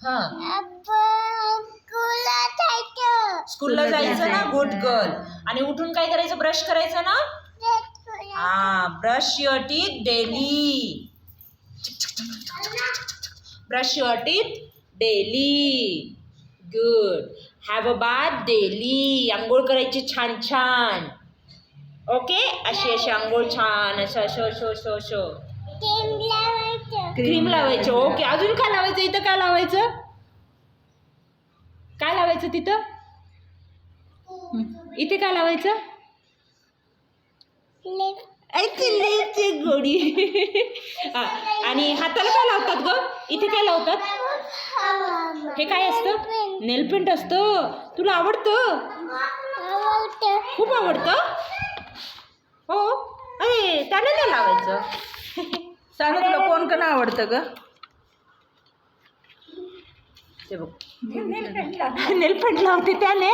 हा स्कूलला जायचं ना, गुड गर्ल. आणि उठून काय करायचं, ब्रश करायचं ना. हा, brush your teeth daily. Brush your teeth daily. Good. Have a bath daily. आंघोळ करायची छान छान. ओके, अशी अशी आंघोळ छान असं शो. क्रीम लावायचं. ओके, अजून काय लावायचं, इथं काय लावायचं, काय लावायचं तिथं, इथे काय लावायचं, लिपची गोडी. आणि हाताला काय लावतात ग, इथे काय लावतात, हे काय असतं, नेलपेंट असतं. तुला आवडतं, खूप आवडतं. हो, अरे त्याने नाही लावायचं. सांग तुला कोण कोण आवडतं ग. ते बघ, नेलपेंट लावते त्याने.